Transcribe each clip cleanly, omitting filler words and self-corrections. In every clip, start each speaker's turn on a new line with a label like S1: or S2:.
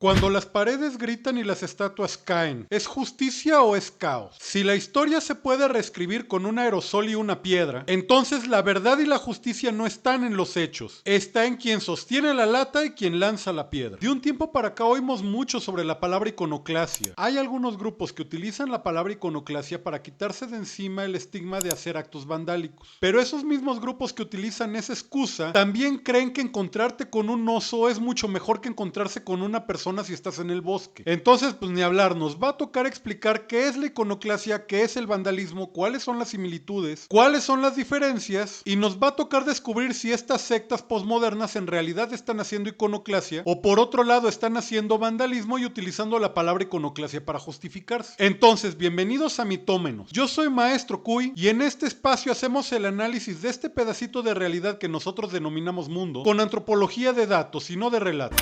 S1: Cuando las paredes gritan y las estatuas caen, ¿es justicia o es caos? Si la historia se puede reescribir con un aerosol y una piedra, entonces la verdad y la justicia no están en los hechos, está en quien sostiene la lata y quien lanza la piedra. De un tiempo para acá oímos mucho sobre la palabra iconoclasia. Hay algunos grupos que utilizan la palabra iconoclasia para quitarse de encima el estigma de hacer actos vandálicos. Pero esos mismos grupos que utilizan esa excusa también creen que encontrarte con un oso es mucho mejor que encontrarse con una persona si estás en el bosque. Entonces, pues ni hablar, nos va a tocar explicar qué es la iconoclasia, qué es el vandalismo, cuáles son las similitudes, cuáles son las diferencias, y nos va a tocar descubrir si estas sectas posmodernas en realidad están haciendo iconoclasia o por otro lado están haciendo vandalismo y utilizando la palabra iconoclasia para justificarse. Entonces, bienvenidos a Mitómenos. Yo soy Maestro Cuy y en este espacio hacemos el análisis de este pedacito de realidad que nosotros denominamos mundo con antropología de datos y no de relatos.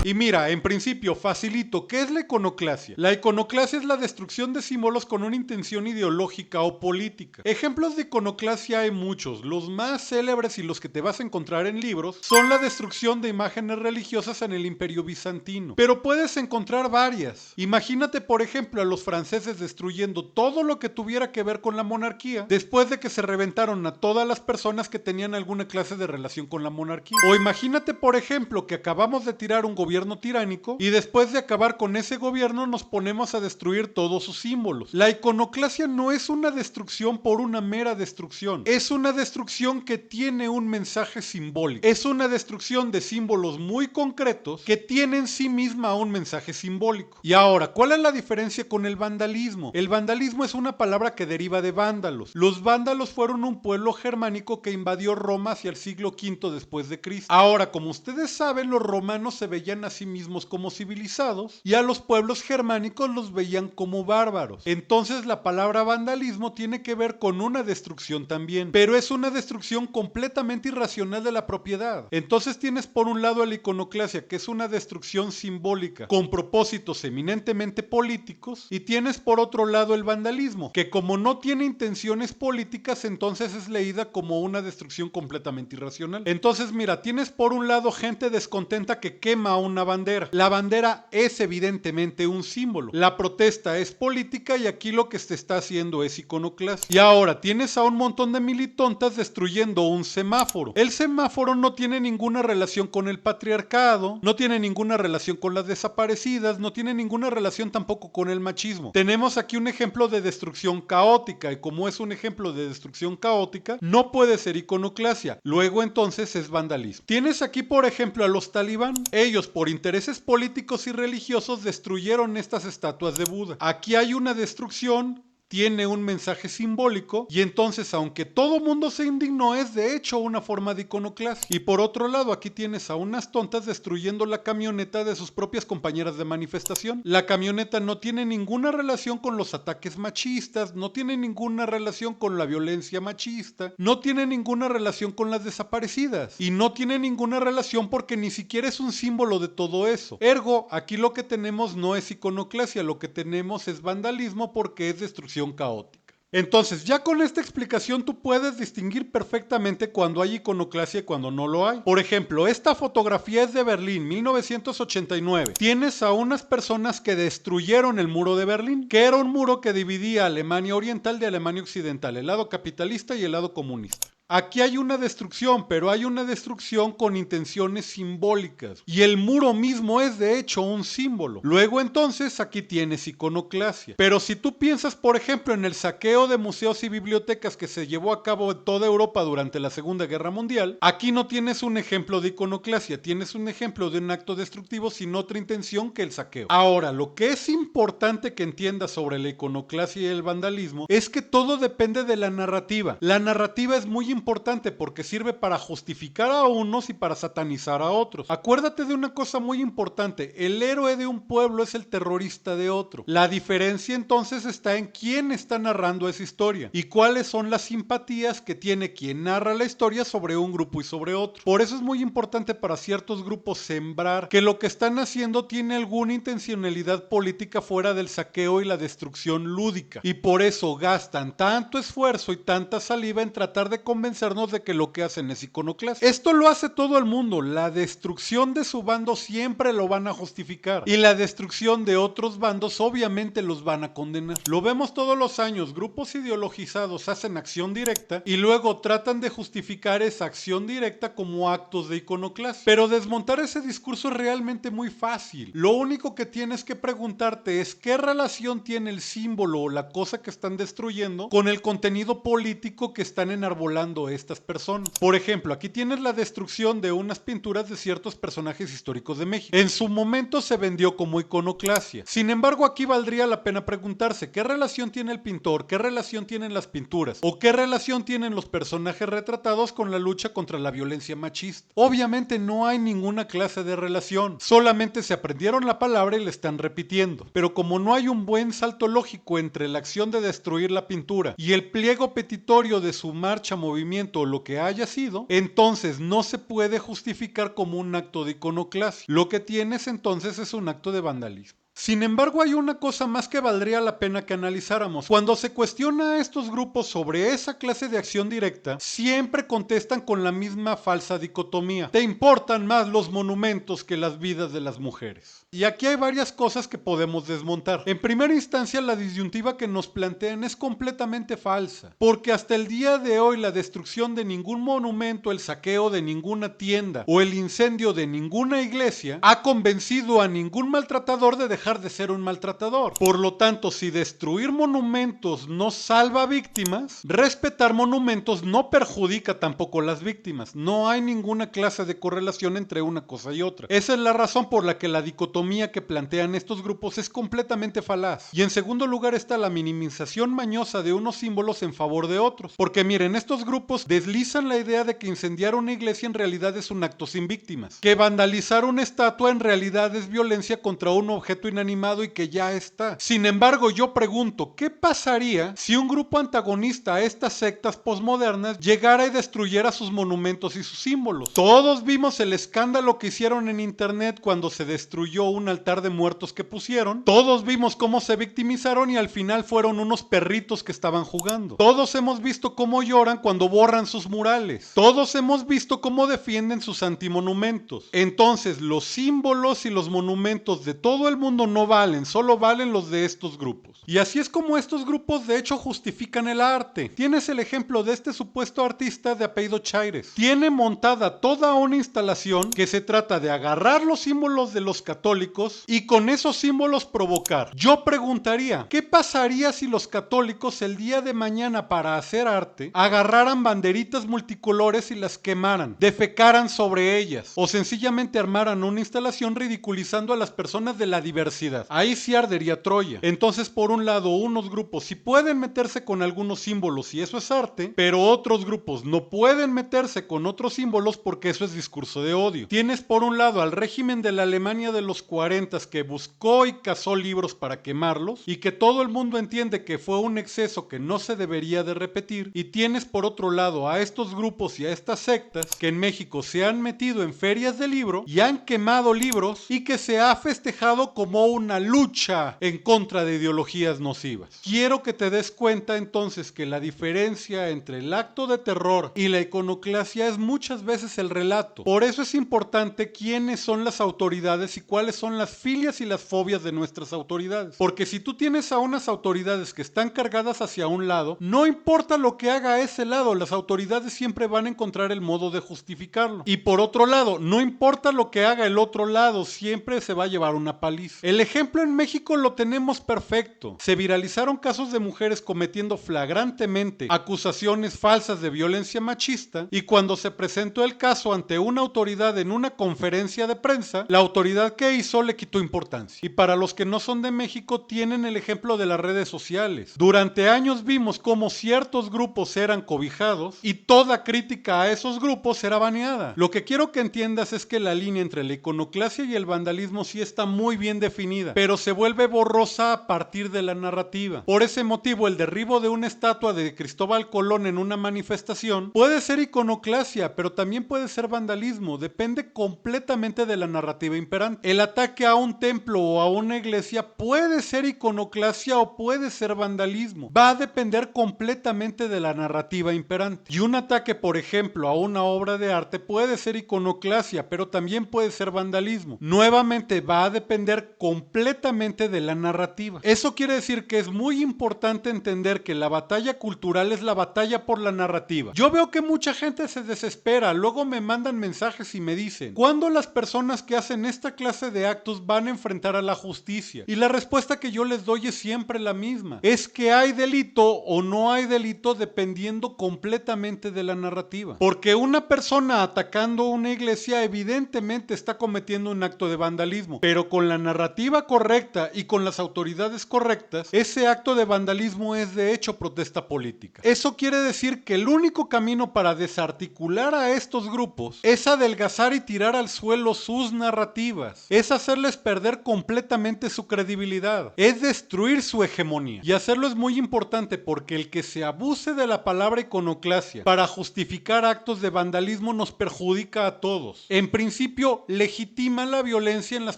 S1: Y mira, en principio, facilito, ¿qué es la iconoclasia? La iconoclasia es la destrucción de símbolos con una intención ideológica o política. Ejemplos de iconoclasia hay muchos. Los más célebres y los que te vas a encontrar en libros son la destrucción de imágenes religiosas en el Imperio Bizantino. Pero puedes encontrar varias. Imagínate, por ejemplo, a los franceses destruyendo todo lo que tuviera que ver con la monarquía después de que se reventaron a todas las personas que tenían alguna clase de relación con la monarquía. O imagínate, por ejemplo, que acabamos de tirar un gobierno tiránico y después de acabar con ese gobierno nos ponemos a destruir todos sus símbolos. La iconoclasia no es una destrucción por una mera destrucción, es una destrucción que tiene un mensaje simbólico, es una destrucción de símbolos muy concretos que tienen en sí misma un mensaje simbólico. Y ahora, ¿cuál es la diferencia con el vandalismo? El vandalismo es una palabra que deriva de vándalos. Los vándalos fueron un pueblo germánico que invadió Roma hacia el siglo V después de Cristo. Ahora, como ustedes saben, los romanos se veían a sí mismos como civilizados y a los pueblos germánicos los veían como bárbaros. Entonces la palabra vandalismo tiene que ver con una destrucción también, pero es una destrucción completamente irracional de la propiedad. Entonces tienes por un lado la iconoclasia, que es una destrucción simbólica con propósitos eminentemente políticos, y tienes por otro lado el vandalismo, que como no tiene intenciones políticas, entonces es leída como una destrucción completamente irracional. Entonces mira, tienes por un lado gente descontenta que quema una bandera. La bandera es evidentemente un símbolo. La protesta es política y aquí lo que se está haciendo es iconoclasia. Y ahora tienes a un montón de militontas destruyendo un semáforo. El semáforo no tiene ninguna relación con el patriarcado, no tiene ninguna relación con las desaparecidas, no tiene ninguna relación tampoco con el machismo. Tenemos aquí un ejemplo de destrucción caótica y como es un ejemplo de destrucción caótica, no puede ser iconoclasia. Luego entonces es vandalismo. Tienes aquí por ejemplo a los talibán. Ellos por intereses políticos y religiosos destruyeron estas estatuas de Buda. Aquí hay una destrucción, tiene un mensaje simbólico y entonces aunque todo mundo se indignó es de hecho una forma de iconoclasia. Y por otro lado aquí tienes a unas tontas destruyendo la camioneta de sus propias compañeras de manifestación. La camioneta no tiene ninguna relación con los ataques machistas, no tiene ninguna relación con la violencia machista, no tiene ninguna relación con las desaparecidas y no tiene ninguna relación porque ni siquiera es un símbolo de todo eso. Ergo, aquí lo que tenemos no es iconoclasia, lo que tenemos es vandalismo porque es destrucción caótica. Entonces, ya con esta explicación tú puedes distinguir perfectamente cuando hay iconoclasia y cuando no lo hay. Por ejemplo, esta fotografía es de Berlín, 1989. Tienes a unas personas que destruyeron el muro de Berlín, que era un muro que dividía Alemania Oriental de Alemania Occidental, el lado capitalista y el lado comunista. Aquí hay una destrucción, pero hay una destrucción con intenciones simbólicas. Y el muro mismo es de hecho un símbolo. Luego entonces aquí tienes iconoclasia. Pero si tú piensas por ejemplo en el saqueo de museos y bibliotecas que se llevó a cabo en toda Europa durante la Segunda Guerra Mundial, aquí no tienes un ejemplo de iconoclasia, tienes un ejemplo de un acto destructivo sin otra intención que el saqueo. Ahora, lo que es importante que entiendas sobre la iconoclasia y el vandalismo es que todo depende de la narrativa. La narrativa es muy importante porque sirve para justificar a unos y para satanizar a otros. Acuérdate de una cosa muy importante, el héroe de un pueblo es el terrorista de otro. La diferencia entonces está en quién está narrando esa historia y cuáles son las simpatías que tiene quien narra la historia sobre un grupo y sobre otro. Por eso es muy importante para ciertos grupos sembrar que lo que están haciendo tiene alguna intencionalidad política fuera del saqueo y la destrucción lúdica. Y por eso gastan tanto esfuerzo y tanta saliva en tratar de convencernos de que lo que hacen es iconoclastia. Esto lo hace todo el mundo. La destrucción de su bando siempre lo van a justificar. Y la destrucción de otros bandos obviamente los van a condenar. Lo vemos todos los años. Grupos ideologizados hacen acción directa y luego tratan de justificar esa acción directa como actos de iconoclastia. Pero desmontar ese discurso es realmente muy fácil. Lo único que tienes que preguntarte es qué relación tiene el símbolo o la cosa que están destruyendo con el contenido político que están enarbolando estas personas. Por ejemplo, aquí tienes la destrucción de unas pinturas de ciertos personajes históricos de México. En su momento se vendió como iconoclastia. Sin embargo, aquí valdría la pena preguntarse qué relación tiene el pintor, qué relación tienen las pinturas o qué relación tienen los personajes retratados con la lucha contra la violencia machista. Obviamente no hay ninguna clase de relación, solamente se aprendieron la palabra y la están repitiendo. Pero como no hay un buen salto lógico entre la acción de destruir la pintura y el pliego petitorio de su marcha, movimiento o lo que haya sido, entonces no se puede justificar como un acto de iconoclastia. Lo que tienes entonces es un acto de vandalismo. Sin embargo, hay una cosa más que valdría la pena que analizáramos. Cuando se cuestiona a estos grupos sobre esa clase de acción directa, siempre contestan con la misma falsa dicotomía. Te importan más los monumentos que las vidas de las mujeres. Y aquí hay varias cosas que podemos desmontar. En primera instancia, la disyuntiva que nos plantean es completamente falsa, porque hasta el día de hoy la destrucción de ningún monumento, el saqueo de ninguna tienda o el incendio de ninguna iglesia ha convencido a ningún maltratador de dejar de ser un maltratador. Por lo tanto, si destruir monumentos no salva víctimas, respetar monumentos no perjudica tampoco a las víctimas. No hay ninguna clase de correlación entre una cosa y otra. Esa es la razón por la que la dicotomía que plantean estos grupos es completamente falaz. Y en segundo lugar está la minimización mañosa de unos símbolos en favor de otros. Porque miren, estos grupos deslizan la idea de que incendiar una iglesia en realidad es un acto sin víctimas, que vandalizar una estatua en realidad es violencia contra un objeto inanimado y que ya está. Sin embargo, yo pregunto, ¿qué pasaría si un grupo antagonista a estas sectas posmodernas llegara y destruyera sus monumentos y sus símbolos? Todos vimos el escándalo que hicieron en internet cuando se destruyó un altar de muertos que pusieron. Todos vimos cómo se victimizaron y al final fueron unos perritos que estaban jugando. Todos hemos visto cómo lloran cuando borran sus murales. Todos hemos visto cómo defienden sus antimonumentos. Entonces, los símbolos y los monumentos de todo el mundo no valen, solo valen los de estos grupos. Y así es como estos grupos de hecho justifican el arte. Tienes el ejemplo de este supuesto artista de apellido Chaires. Tiene montada toda una instalación que se trata de agarrar los símbolos de los católicos y con esos símbolos provocar. Yo preguntaría, ¿qué pasaría si los católicos el día de mañana para hacer arte agarraran banderitas multicolores y las quemaran, defecaran sobre ellas o sencillamente armaran una instalación ridiculizando a las personas de la diversidad? Ahí sí ardería Troya. Entonces, por un lado, unos grupos sí pueden meterse con algunos símbolos y eso es arte, pero otros grupos no pueden meterse con otros símbolos porque eso es discurso de odio. Tienes por un lado al régimen de la Alemania de los 40 que buscó y cazó libros para quemarlos y que todo el mundo entiende que fue un exceso que no se debería de repetir, y tienes por otro lado a estos grupos y a estas sectas que en México se han metido en ferias de libro y han quemado libros y que se ha festejado como una lucha en contra de ideologías nocivas. Quiero que te des cuenta entonces que la diferencia entre el acto de terror y la iconoclasia es muchas veces el relato. Por eso es importante quiénes son las autoridades y cuáles son las filias y las fobias de nuestras autoridades. Porque si tú tienes a unas autoridades que están cargadas hacia un lado, no importa lo que haga ese lado, las autoridades siempre van a encontrar el modo de justificarlo. Y por otro lado, no importa lo que haga el otro lado, siempre se va a llevar una paliza. El ejemplo en México lo tenemos perfecto. Se viralizaron casos de mujeres cometiendo flagrantemente acusaciones falsas de violencia machista, y cuando se presentó el caso ante una autoridad en una conferencia de prensa, la autoridad ¿qué hizo? minimizó, le quitó importancia. Y para los que no son de México, tienen el ejemplo de las redes sociales. Durante años vimos cómo ciertos grupos eran cobijados y toda crítica a esos grupos era baneada. Lo que quiero que entiendas es que la línea entre la iconoclasia y el vandalismo sí está muy bien definida, pero se vuelve borrosa a partir de la narrativa. Por ese motivo, el derribo de una estatua de Cristóbal Colón en una manifestación puede ser iconoclasia, pero también puede ser vandalismo. Depende completamente de la narrativa imperante. El ataque a un templo o a una iglesia puede ser iconoclasia o puede ser vandalismo. Va a depender completamente de la narrativa imperante. Y un ataque, por ejemplo, a una obra de arte puede ser iconoclasia, pero también puede ser vandalismo. Nuevamente va a depender completamente de la narrativa. Eso quiere decir que es muy importante entender que la batalla cultural es la batalla por la narrativa. Yo veo que mucha gente se desespera, luego me mandan mensajes y me dicen, ¿cuándo las personas que hacen esta clase de actos van a enfrentar a la justicia? Y la respuesta que yo les doy es siempre la misma. Es que hay delito o no hay delito dependiendo completamente de la narrativa. Porque una persona atacando una iglesia evidentemente está cometiendo un acto de vandalismo, pero con la narrativa correcta y con las autoridades correctas, ese acto de vandalismo es de hecho protesta política. Eso quiere decir que el único camino para desarticular a estos grupos es adelgazar y tirar al suelo sus narrativas, es hacerles perder completamente su credibilidad, es destruir su hegemonía. Y hacerlo es muy importante porque el que se abuse de la palabra iconoclasia para justificar actos de vandalismo nos perjudica a todos. En principio, legitima la violencia en las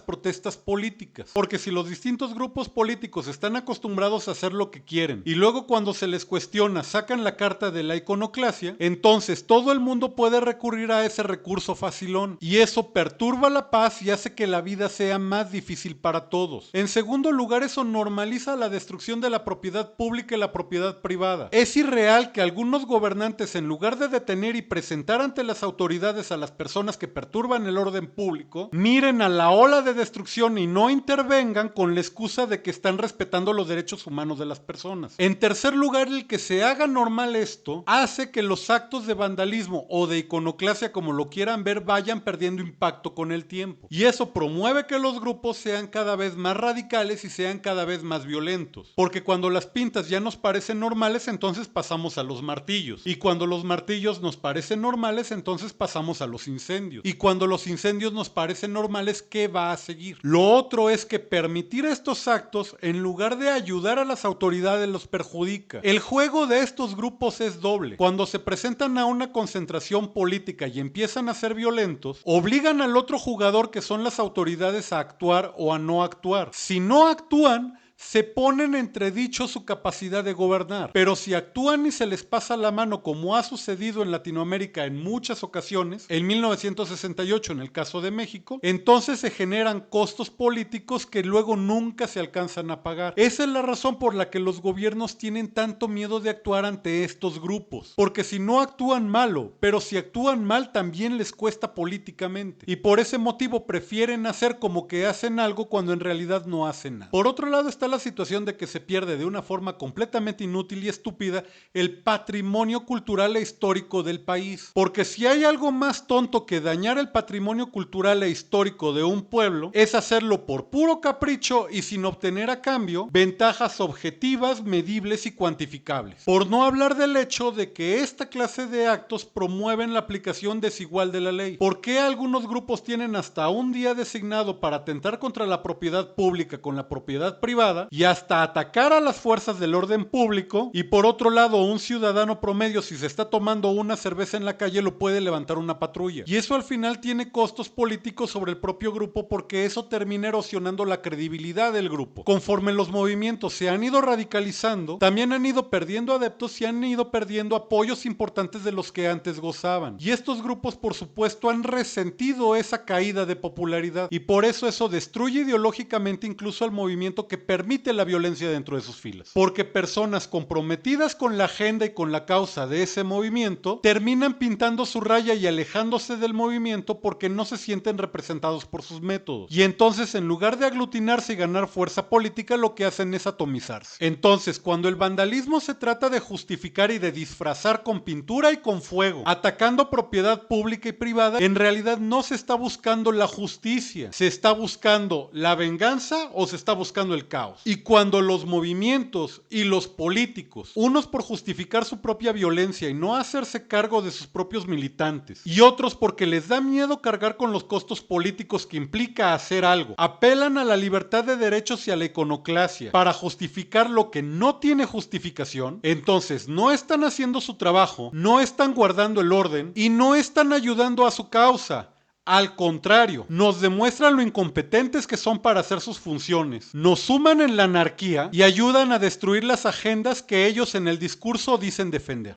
S1: protestas políticas, porque si los distintos grupos políticos están acostumbrados a hacer lo que quieren y luego cuando se les cuestiona sacan la carta de la iconoclasia, entonces todo el mundo puede recurrir a ese recurso facilón y eso perturba la paz y hace que la vida sea más difícil para todos. En segundo lugar, eso normaliza la destrucción de la propiedad pública y la propiedad privada. Es irreal que algunos gobernantes, en lugar de detener y presentar ante las autoridades a las personas que perturban el orden público, miren a la ola de destrucción y no intervengan con la excusa de que están respetando los derechos humanos de las personas. En tercer lugar, el que se haga normal esto hace que los actos de vandalismo o de iconoclasia, como lo quieran ver, vayan perdiendo impacto con el tiempo. Y eso promueve que los grupos sean cada vez más radicales y sean cada vez más violentos. Porque cuando las pintas ya nos parecen normales, entonces pasamos a los martillos. Y cuando los martillos nos parecen normales, entonces pasamos a los incendios. Y cuando los incendios nos parecen normales, ¿qué va a seguir? Lo otro es que permitir estos actos, en lugar de ayudar a las autoridades, los perjudica. El juego de estos grupos es doble. Cuando se presentan a una concentración política y empiezan a ser violentos, obligan al otro jugador, que son las autoridades, a actuar o a no actuar. Si no actúan, se ponen en entredicho su capacidad de gobernar. Pero si actúan y se les pasa la mano, como ha sucedido en Latinoamérica en muchas ocasiones, en 1968 en el caso de México, entonces se generan costos políticos que luego nunca se alcanzan a pagar. Esa es la razón por la que los gobiernos tienen tanto miedo de actuar ante estos grupos. Porque si no actúan malo, pero si actúan mal también les cuesta políticamente. Y por ese motivo prefieren hacer como que hacen algo cuando en realidad no hacen nada. Por otro lado está la situación de que se pierde de una forma completamente inútil y estúpida el patrimonio cultural e histórico del país. Porque si hay algo más tonto que dañar el patrimonio cultural e histórico de un pueblo, es hacerlo por puro capricho y sin obtener a cambio ventajas objetivas, medibles y cuantificables. Por no hablar del hecho de que esta clase de actos promueven la aplicación desigual de la ley. ¿Por qué algunos grupos tienen hasta un día designado para atentar contra la propiedad pública con la propiedad privada y hasta atacar a las fuerzas del orden público? Y por otro lado, un ciudadano promedio, si se está tomando una cerveza en la calle, lo puede levantar una patrulla. Y eso al final tiene costos políticos sobre el propio grupo, porque eso termina erosionando la credibilidad del grupo. Conforme los movimientos se han ido radicalizando, también han ido perdiendo adeptos y han ido perdiendo apoyos importantes de los que antes gozaban. Y estos grupos, por supuesto, han resentido esa caída de popularidad. Y por eso destruye ideológicamente incluso al movimiento que permite permite la violencia dentro de sus filas. Porque personas comprometidas con la agenda y con la causa de ese movimiento terminan pintando su raya y alejándose del movimiento porque no se sienten representados por sus métodos. Y entonces, en lugar de aglutinarse y ganar fuerza política, lo que hacen es atomizarse. Entonces, cuando el vandalismo se trata de justificar y de disfrazar con pintura y con fuego, atacando propiedad pública y privada, en realidad no se está buscando la justicia, se está buscando la venganza o se está buscando el caos. Y cuando los movimientos y los políticos, unos por justificar su propia violencia y no hacerse cargo de sus propios militantes, y otros porque les da miedo cargar con los costos políticos que implica hacer algo, apelan a la libertad de derechos y a la iconoclasia para justificar lo que no tiene justificación, entonces no están haciendo su trabajo, no están guardando el orden y no están ayudando a su causa. Al contrario, nos demuestran lo incompetentes que son para hacer sus funciones, nos suman en la anarquía y ayudan a destruir las agendas que ellos en el discurso dicen defender.